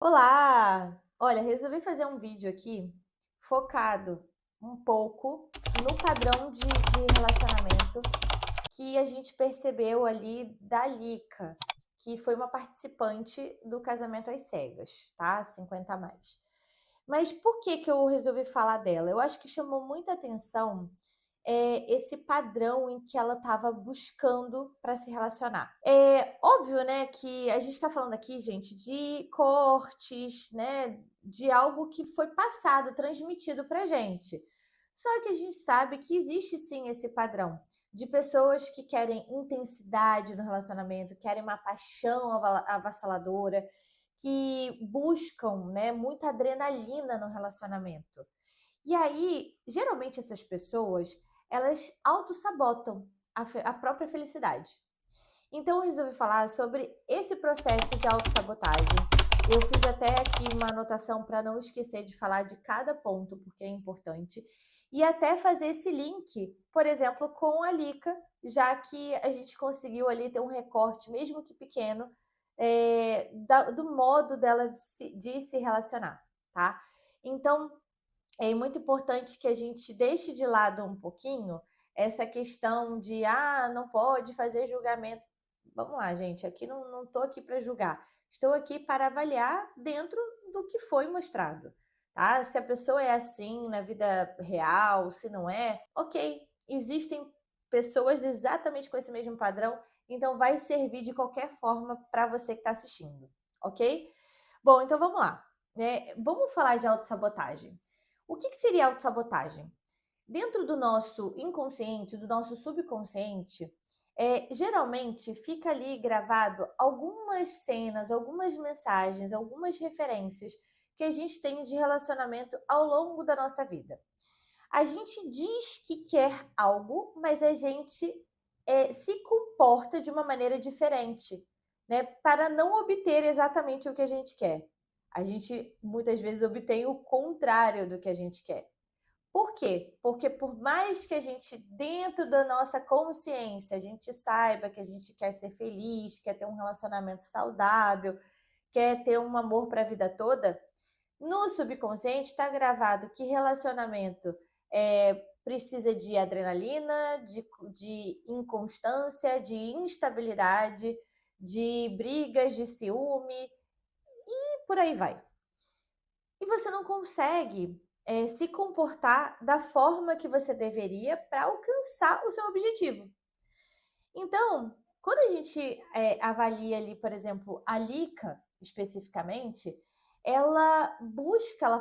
Olá! Olha, resolvi fazer um vídeo aqui focado um pouco no padrão de relacionamento que a gente percebeu ali da Lica, que foi uma participante do Casamento às Cegas, tá? 50 a mais. Mas por que que eu resolvi falar dela? Eu acho que chamou muita atenção esse padrão em que ela estava buscando para se relacionar. É óbvio, né, que a gente está falando aqui, gente, de cortes, né, de algo que foi passado, transmitido para gente. Só que a gente sabe que existe sim esse padrão de pessoas que querem intensidade no relacionamento, querem uma paixão avassaladora, que buscam, né, muita adrenalina no relacionamento. E aí, geralmente essas pessoas, elas autossabotam a própria felicidade. Então eu resolvi falar sobre esse processo de autossabotagem. Eu fiz até aqui uma anotação para não esquecer de falar de cada ponto, porque é importante. E até fazer esse link, por exemplo, com a Lica, já que a gente conseguiu ali ter um recorte, mesmo que pequeno, do modo dela de se relacionar, tá? Então, é muito importante que a gente deixe de lado um pouquinho essa questão de não pode fazer julgamento. Vamos lá, gente, aqui não estou aqui para julgar, estou aqui para avaliar dentro do que foi mostrado, tá? Se a pessoa é assim na vida real, se não é, ok, existem pessoas exatamente com esse mesmo padrão, então vai servir de qualquer forma para você que está assistindo, ok? Bom, então vamos lá, né? Vamos falar de autossabotagem. O que seria autossabotagem? Dentro do nosso inconsciente, do nosso subconsciente, geralmente fica ali gravado algumas cenas, algumas mensagens, algumas referências que a gente tem de relacionamento ao longo da nossa vida. A gente diz que quer algo, mas a gente se comporta de uma maneira diferente, né? Para não obter exatamente o que a gente quer. A gente muitas vezes obtém o contrário do que a gente quer. Por quê? Porque por mais que a gente, dentro da nossa consciência, a gente saiba que a gente quer ser feliz, quer ter um relacionamento saudável, quer ter um amor para a vida toda, no subconsciente está gravado que relacionamento precisa de adrenalina, de inconstância, de instabilidade, de brigas, de ciúme e por aí vai. E você não consegue se comportar da forma que você deveria para alcançar o seu objetivo. Então, quando a gente avalia ali, por exemplo, a Lica especificamente, ela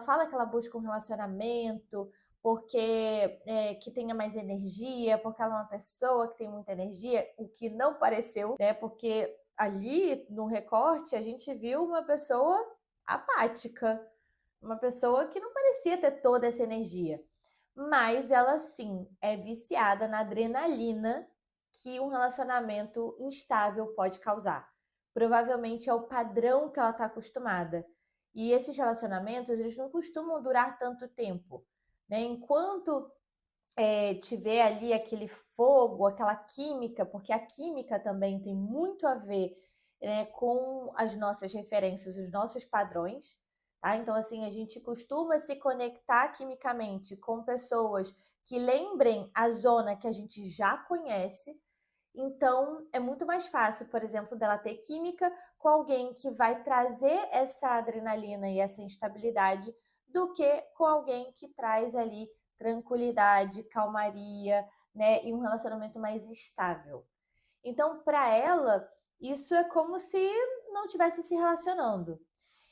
fala que ela busca um relacionamento porque que tenha mais energia, porque ela é uma pessoa que tem muita energia, o que não pareceu, né? Porque ali no recorte a gente viu uma pessoa apática, uma pessoa que não parecia ter toda essa energia. Mas ela sim é viciada na adrenalina que um relacionamento instável pode causar. Provavelmente é o padrão que ela está acostumada. E esses relacionamentos, eles não costumam durar tanto tempo, né? Enquanto tiver ali aquele fogo, aquela química, porque a química também tem muito a ver, né, com as nossas referências, os nossos padrões, tá? Então, assim, a gente costuma se conectar quimicamente com pessoas que lembrem a zona que a gente já conhece. Então, é muito mais fácil, por exemplo, dela ter química com alguém que vai trazer essa adrenalina e essa instabilidade do que com alguém que traz ali tranquilidade, calmaria, né, e um relacionamento mais estável. Então, para ela, isso é como se não estivesse se relacionando.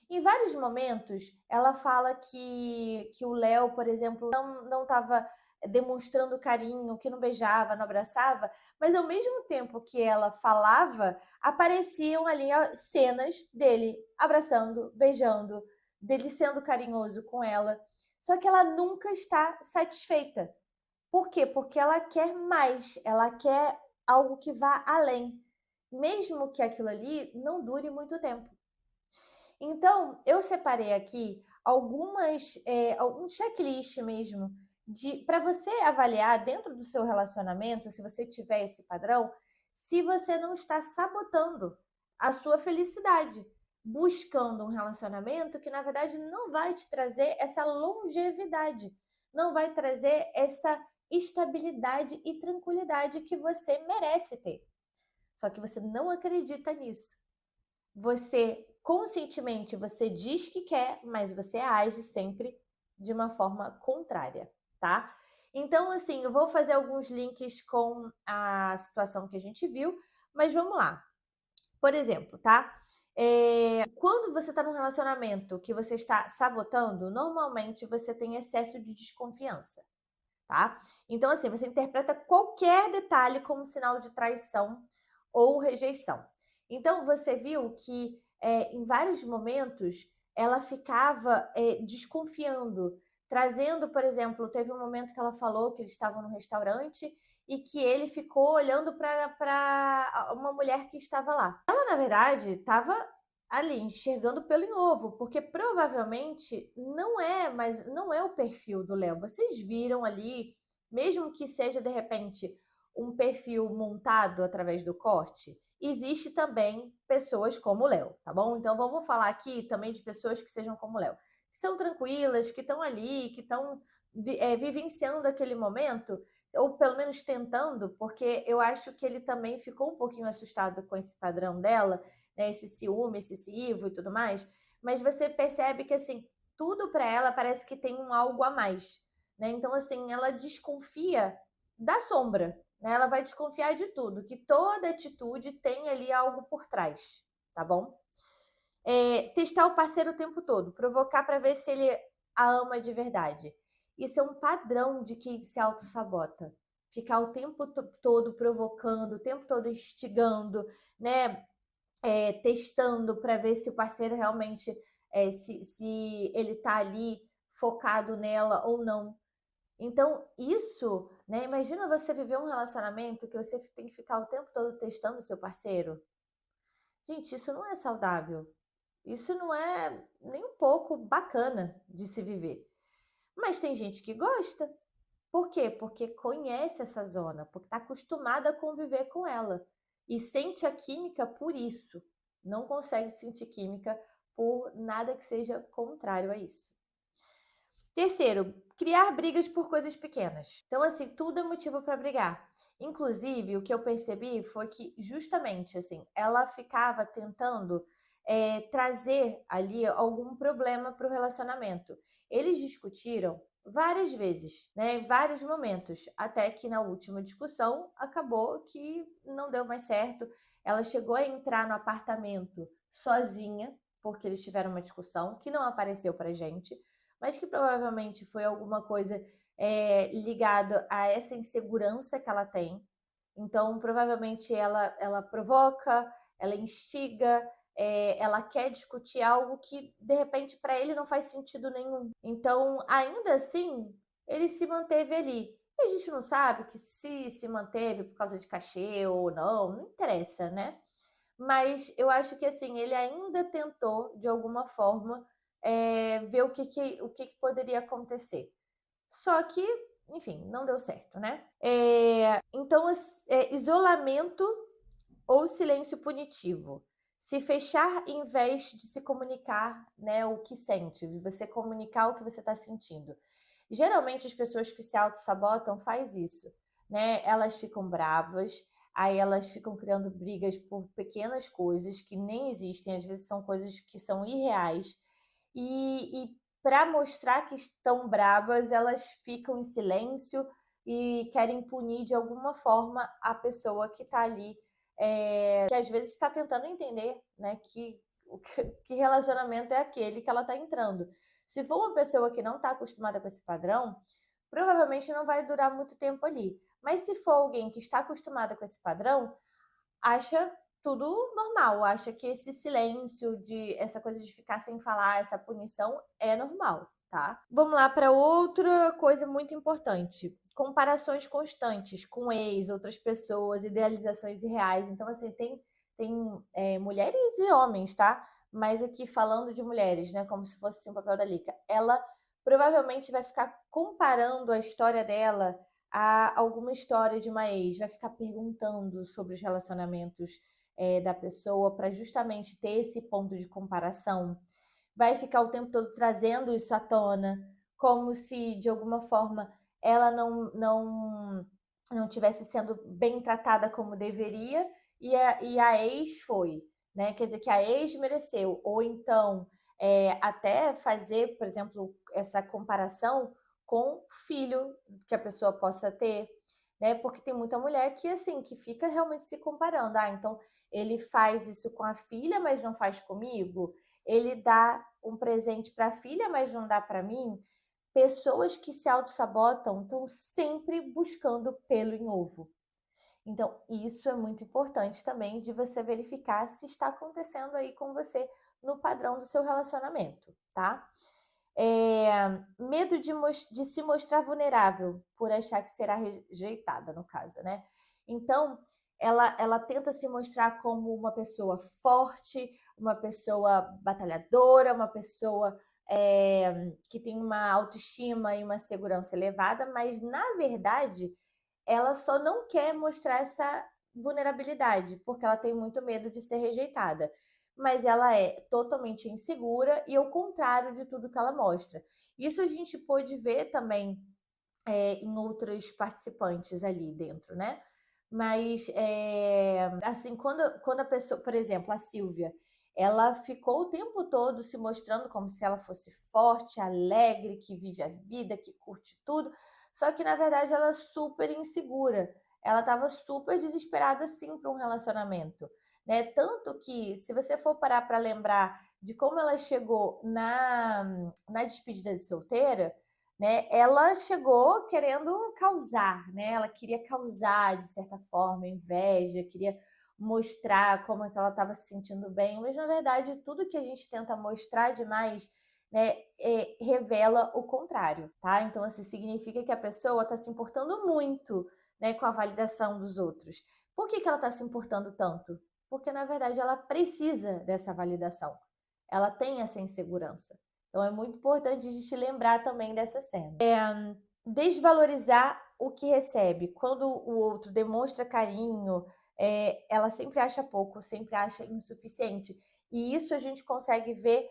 Em vários momentos, ela fala que o Léo, por exemplo, não estava demonstrando carinho, que não beijava, não abraçava, mas ao mesmo tempo que ela falava, apareciam ali cenas dele abraçando, beijando, dele sendo carinhoso com ela. Só que ela nunca está satisfeita. Por quê? Porque ela quer mais, ela quer algo que vá além, mesmo que aquilo ali não dure muito tempo. Então, eu separei aqui algum checklist mesmo para você avaliar dentro do seu relacionamento, se você tiver esse padrão, se você não está sabotando a sua felicidade. buscando um relacionamento que, na verdade, não vai te trazer essa longevidade, não vai trazer essa estabilidade e tranquilidade que você merece ter. Só que você não acredita nisso. Você, conscientemente, você diz que quer, mas você age sempre de uma forma contrária, tá? Então, assim, eu vou fazer alguns links com a situação que a gente viu, mas vamos lá. Por exemplo, tá? Quando você está num relacionamento que você está sabotando, normalmente você tem excesso de desconfiança, tá? Então, assim, você interpreta qualquer detalhe como sinal de traição ou rejeição. Então, você viu que em vários momentos ela ficava desconfiando, trazendo, por exemplo, teve um momento que ela falou que eles estavam no restaurante e que ele ficou olhando para uma mulher que estava lá. Ela, na verdade, estava ali enxergando pelo em ovo, porque provavelmente não é o perfil do Léo. Vocês viram ali, mesmo que seja de repente um perfil montado através do corte, existe também pessoas como o Léo, tá bom? Então vamos falar aqui também de pessoas que sejam como o Léo, que são tranquilas, que estão ali, que estão vivenciando aquele momento, ou pelo menos tentando, porque eu acho que ele também ficou um pouquinho assustado com esse padrão dela, né, esse ciúme excessivo e tudo mais, mas você percebe que, assim, tudo para ela parece que tem um algo a mais, né? Então, assim, ela desconfia da sombra, né? Ela vai desconfiar de tudo, que toda atitude tem ali algo por trás, tá bom? Testar o parceiro o tempo todo, provocar para ver se ele a ama de verdade. Isso é um padrão de quem se auto-sabota. Ficar o tempo todo provocando, o tempo todo instigando, né? Testando para ver se o parceiro realmente, se ele está ali focado nela ou não. Então, isso, né? Imagina você viver um relacionamento que você tem que ficar o tempo todo testando o seu parceiro. Gente, isso não é saudável. Isso não é nem um pouco bacana de se viver. Mas tem gente que gosta. Por quê? Porque conhece essa zona, porque está acostumada a conviver com ela e sente a química por isso. Não consegue sentir química por nada que seja contrário a isso. Terceiro, criar brigas por coisas pequenas. Então, assim, tudo é motivo para brigar. Inclusive, o que eu percebi foi que, justamente, assim, ela ficava tentando trazer ali algum problema para o relacionamento. Eles discutiram várias vezes, né, em vários momentos, até que na última discussão acabou que não deu mais certo. Ela chegou a entrar no apartamento sozinha, porque eles tiveram uma discussão que não apareceu pra gente, mas que provavelmente foi alguma coisa ligada a essa insegurança que ela tem. Então, provavelmente ela provoca, ela instiga, ela quer discutir algo que, de repente, para ele não faz sentido nenhum. Então, ainda assim, ele se manteve ali. E a gente não sabe que se manteve por causa de cachê ou não interessa, né? Mas eu acho que, assim, ele ainda tentou, de alguma forma, ver o que poderia acontecer. Só que, enfim, não deu certo, né? Então, isolamento ou silêncio punitivo. Se fechar em vez de se comunicar, né, o que sente, de você comunicar o que você está sentindo. Geralmente as pessoas que se auto-sabotam faz isso, né? Elas ficam bravas, aí elas ficam criando brigas por pequenas coisas que nem existem, às vezes são coisas que são irreais. E para mostrar que estão bravas, elas ficam em silêncio e querem punir de alguma forma a pessoa que está ali, que às vezes está tentando entender, né, que relacionamento é aquele que ela está entrando. Se for uma pessoa que não está acostumada com esse padrão, provavelmente não vai durar muito tempo ali. Mas se for alguém que está acostumada com esse padrão, acha tudo normal, acha que esse silêncio, essa coisa de ficar sem falar, essa punição é normal, tá? Vamos lá para outra coisa muito importante. Comparações constantes com ex, outras pessoas, idealizações irreais. Então, assim, tem mulheres e homens, tá? Mas aqui falando de mulheres, né? Como se fosse assim, o papel da Lica. Ela provavelmente vai ficar comparando a história dela a alguma história de uma ex, vai ficar perguntando sobre os relacionamentos da pessoa, para justamente ter esse ponto de comparação. Vai ficar o tempo todo trazendo isso à tona, como se de alguma forma ela não tivesse sendo bem tratada como deveria, e a ex foi, né? Quer dizer, que a ex mereceu. Ou então, até fazer, por exemplo, essa comparação com o filho que a pessoa possa ter, né? Porque tem muita mulher que, assim, que fica realmente se comparando. Ah, então ele faz isso com a filha, mas não faz comigo? Ele dá um presente para a filha, mas não dá para mim? Pessoas que se auto-sabotam estão sempre buscando pelo em ovo. Então, isso é muito importante também de você verificar se está acontecendo aí com você no padrão do seu relacionamento, tá? Medo de se mostrar vulnerável por achar que será rejeitada, no caso, né? Então, ela tenta se mostrar como uma pessoa forte, uma pessoa batalhadora, uma pessoa que tem uma autoestima e uma segurança elevada, mas, na verdade, ela só não quer mostrar essa vulnerabilidade, porque ela tem muito medo de ser rejeitada. Mas ela é totalmente insegura e ao contrário de tudo que ela mostra. Isso a gente pôde ver também em outros participantes ali dentro, né? Mas, assim, quando a pessoa, por exemplo, a Silvia, ela ficou o tempo todo se mostrando como se ela fosse forte, alegre, que vive a vida, que curte tudo, só que na verdade ela é super insegura. Ela estava super desesperada, sim, para um relacionamento, né? Tanto que, se você for parar para lembrar de como ela chegou na despedida de solteira, né? Ela chegou querendo causar, né? Ela queria causar, de certa forma, inveja, queria mostrar como é que ela estava se sentindo bem, mas na verdade tudo que a gente tenta mostrar demais, né, revela o contrário, tá? Então, assim, significa que a pessoa está se importando muito, né, com a validação dos outros. Por que ela está se importando tanto? Porque, na verdade, ela precisa dessa validação. Ela tem essa insegurança. Então é muito importante a gente lembrar também dessa cena. Desvalorizar o que recebe. Quando o outro demonstra carinho, ela sempre acha pouco, sempre acha insuficiente. E isso a gente consegue ver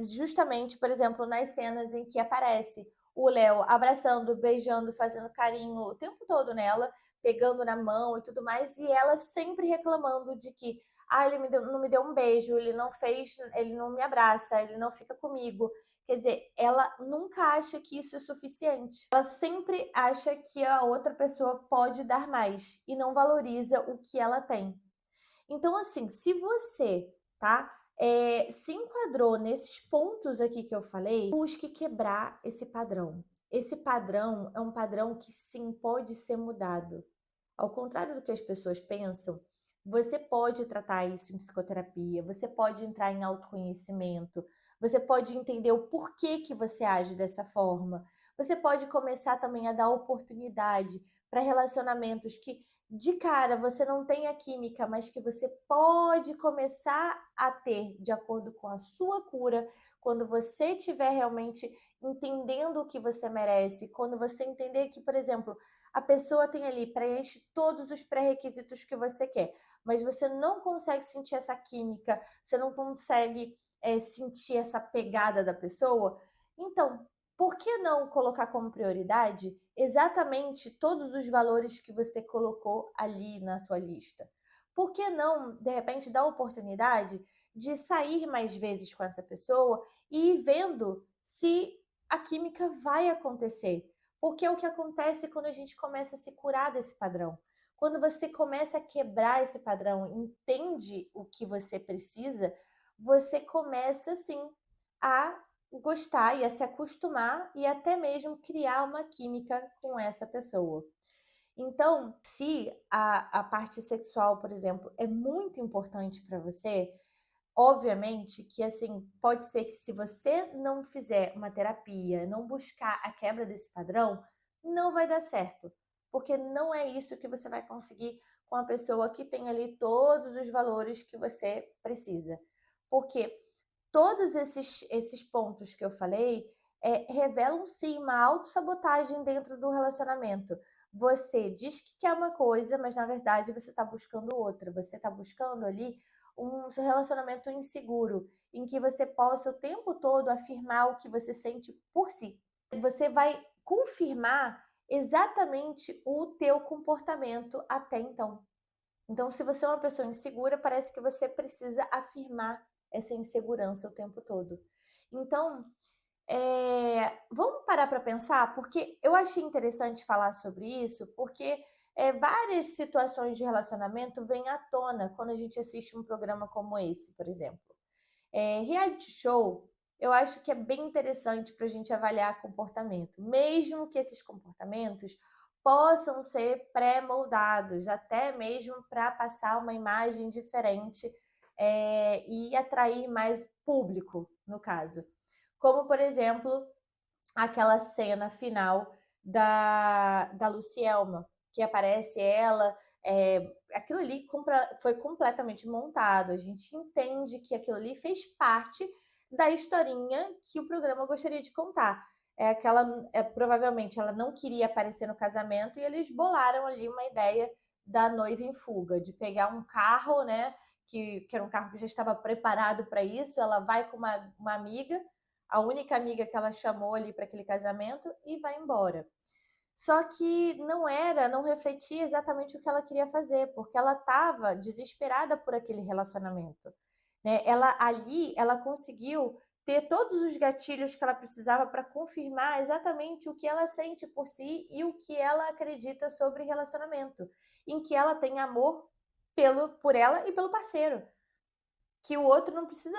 justamente, por exemplo, nas cenas em que aparece o Léo abraçando, beijando, fazendo carinho o tempo todo nela, pegando na mão e tudo mais, e ela sempre reclamando de que ele não me deu um beijo, ele não me abraça, ele não fica comigo. Quer dizer, ela nunca acha que isso é suficiente. Ela sempre acha que a outra pessoa pode dar mais e não valoriza o que ela tem. Então, assim, se você, tá, se enquadrou nesses pontos aqui que eu falei, busque quebrar esse padrão. Esse padrão é um padrão que sim pode ser mudado. Ao contrário do que as pessoas pensam, você pode tratar isso em psicoterapia, você pode entrar em autoconhecimento, você pode entender o porquê que você age dessa forma. Você pode começar também a dar oportunidade para relacionamentos que de cara você não tem a química, mas que você pode começar a ter de acordo com a sua cura, quando você estiver realmente entendendo o que você merece, quando você entender que, por exemplo, a pessoa tem ali, preenche todos os pré-requisitos que você quer, mas você não consegue sentir essa química, você não consegue sentir essa pegada da pessoa, então, por que não colocar como prioridade exatamente todos os valores que você colocou ali na sua lista? Por que não, de repente, dar a oportunidade de sair mais vezes com essa pessoa e ir vendo se a química vai acontecer? Porque é o que acontece quando a gente começa a se curar desse padrão. Quando você começa a quebrar esse padrão, entende o que você precisa, você começa, sim, a gostar e a se acostumar e até mesmo criar uma química com essa pessoa. Então, se a parte sexual, por exemplo, é muito importante para você, obviamente que, assim, pode ser que, se você não fizer uma terapia, não buscar a quebra desse padrão, não vai dar certo, porque não é isso que você vai conseguir com a pessoa que tem ali todos os valores que você precisa. Porque todos esses pontos que eu falei revelam, sim, uma autossabotagem dentro do relacionamento. você diz que quer uma coisa, mas na verdade você está buscando outra. Você está buscando ali um relacionamento inseguro, em que você possa o tempo todo afirmar o que você sente por si. Você vai confirmar exatamente o teu comportamento até então. Então, se você é uma pessoa insegura, parece que você precisa afirmar essa insegurança o tempo todo. Então, vamos parar para pensar, porque eu achei interessante falar sobre isso, porque várias situações de relacionamento vêm à tona quando a gente assiste um programa como esse, por exemplo. Reality show, eu acho que é bem interessante para a gente avaliar comportamento, mesmo que esses comportamentos possam ser pré-moldados, até mesmo para passar uma imagem diferente e atrair mais público, no caso. Como, por exemplo, aquela cena final da Lucielma, que aparece ela. Aquilo ali foi completamente montado. A gente entende que aquilo ali fez parte da historinha que o programa gostaria de contar. Provavelmente ela não queria aparecer no casamento e eles bolaram ali uma ideia da noiva em fuga, de pegar um carro, né? Que era um carro que já estava preparado para isso. Ela vai com uma amiga, a única amiga que ela chamou ali para aquele casamento, e vai embora. Só que não refletia exatamente o que ela queria fazer, porque ela estava desesperada por aquele relacionamento, né? Ela conseguiu ter todos os gatilhos que ela precisava para confirmar exatamente o que ela sente por si e o que ela acredita sobre relacionamento, em que ela tem amor por ela e pelo parceiro, que o outro não precisa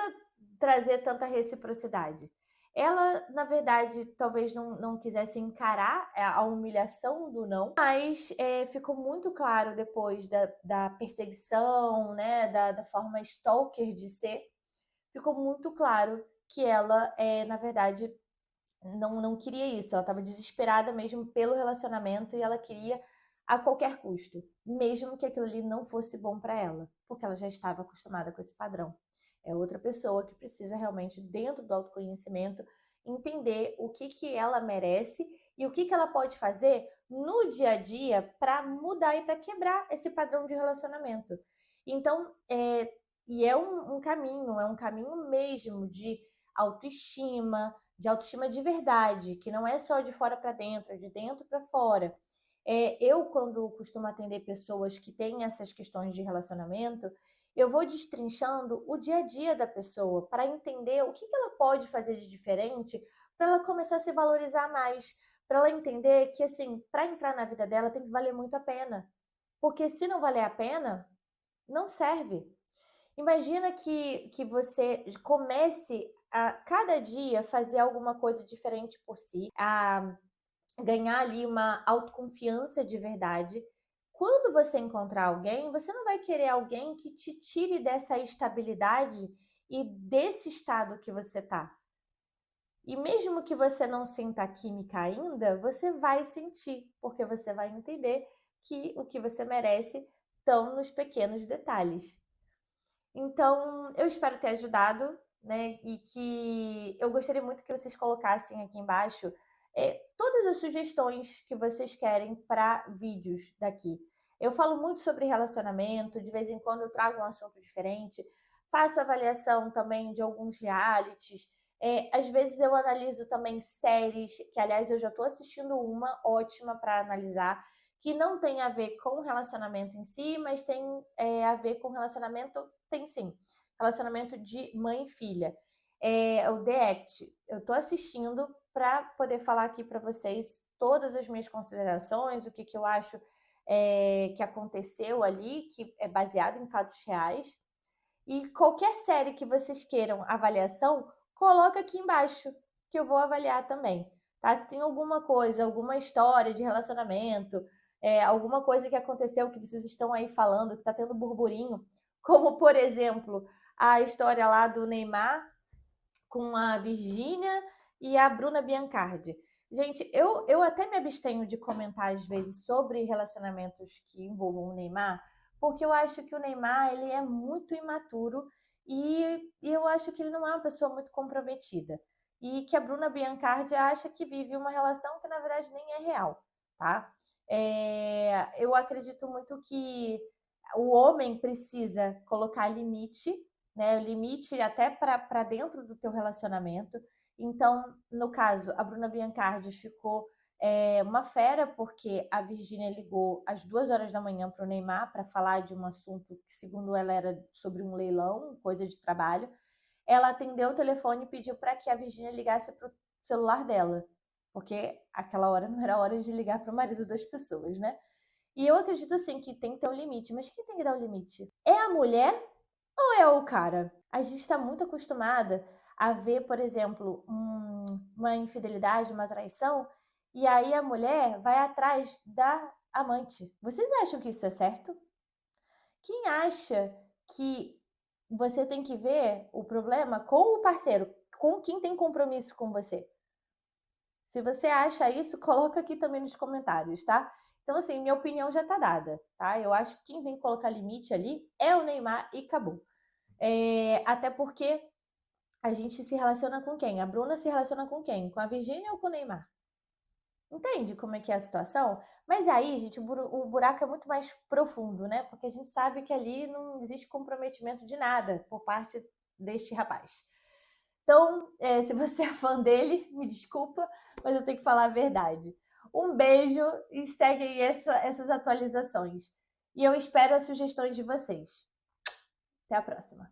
trazer tanta reciprocidade. Ela, na verdade, talvez não quisesse encarar a humilhação do não, mas ficou muito claro depois da perseguição, né, da forma stalker de ser, ficou muito claro que ela, na verdade, não queria isso. Ela estava desesperada mesmo pelo relacionamento e ela queria a qualquer custo, mesmo que aquilo ali não fosse bom para ela, porque ela já estava acostumada com esse padrão. É outra pessoa que precisa realmente, dentro do autoconhecimento, entender o que ela merece e o que ela pode fazer no dia a dia para mudar e para quebrar esse padrão de relacionamento. Então, é um caminho mesmo de autoestima de verdade, que não é só de fora para dentro, é de dentro para fora. Eu, quando costumo atender pessoas que têm essas questões de relacionamento, eu vou destrinchando o dia a dia da pessoa para entender o que ela pode fazer de diferente para ela começar a se valorizar mais, para ela entender que, assim, para entrar na vida dela tem que valer muito a pena. Porque se não valer a pena, não serve. Imagina que você comece a cada dia fazer alguma coisa diferente por si, a ganhar ali uma autoconfiança de verdade. Quando você encontrar alguém, você não vai querer alguém que te tire dessa estabilidade e desse estado que você tá. E mesmo que você não sinta a química ainda, você vai sentir, porque você vai entender que o que você merece estão nos pequenos detalhes. Então, eu espero ter ajudado, né? E que eu gostaria muito que vocês colocassem aqui embaixo todas as sugestões que vocês querem para vídeos daqui. Eu falo muito sobre relacionamento, de vez em quando eu trago um assunto diferente, faço avaliação também de alguns realities. Às vezes eu analiso também séries, que aliás eu já estou assistindo uma ótima para analisar, que não tem a ver com relacionamento em si, mas tem a ver com relacionamento, tem sim, relacionamento de mãe e filha. O The Act. Eu estou assistindo para poder falar aqui para vocês todas as minhas considerações, o que eu acho que aconteceu ali, que é baseado em fatos reais. E qualquer série que vocês queiram avaliação, coloca aqui embaixo, que eu vou avaliar também. Tá? Se tem alguma coisa, alguma história de relacionamento, alguma coisa que aconteceu que vocês estão aí falando, que está tendo burburinho, como, por exemplo, a história lá do Neymar com a Virgínia e a Bruna Biancardi. Gente, eu até me abstenho de comentar às vezes sobre relacionamentos que envolvam o Neymar, porque eu acho que o Neymar ele é muito imaturo e eu acho que ele não é uma pessoa muito comprometida. E que a Bruna Biancardi acha que vive uma relação que na verdade nem é real. tá? Eu acredito muito que o homem precisa colocar limite, né? Limite até para dentro do teu relacionamento. Então, no caso, a Bruna Biancardi ficou uma fera, porque a Virgínia ligou às 2 horas da manhã para o Neymar para falar de um assunto que, segundo ela, era sobre um leilão, coisa de trabalho. Ela atendeu o telefone e pediu para que a Virgínia ligasse para o celular dela, porque aquela hora não era hora de ligar para o marido das pessoas, né? E eu acredito assim que tem que ter um limite, mas quem tem que dar o limite? É a mulher ou é o cara? A gente está muito acostumada a ver, por exemplo, uma infidelidade, uma traição, e aí a mulher vai atrás da amante. Vocês acham que isso é certo? Quem acha que você tem que ver o problema com o parceiro, com quem tem compromisso com você? Se você acha isso, coloca aqui também nos comentários, tá? Então, assim, minha opinião já tá dada, tá? Eu acho que quem tem que colocar limite ali é o Neymar e acabou. Até porque a gente se relaciona com quem? A Bruna se relaciona com quem? Com a Virgínia ou com o Neymar? Entende como é que é a situação? Mas aí, gente, o buraco é muito mais profundo, né? Porque a gente sabe que ali não existe comprometimento de nada por parte deste rapaz. Então, se você é fã dele, me desculpa, mas eu tenho que falar a verdade. Um beijo e segue aí essas atualizações. E eu espero as sugestões de vocês. Até a próxima.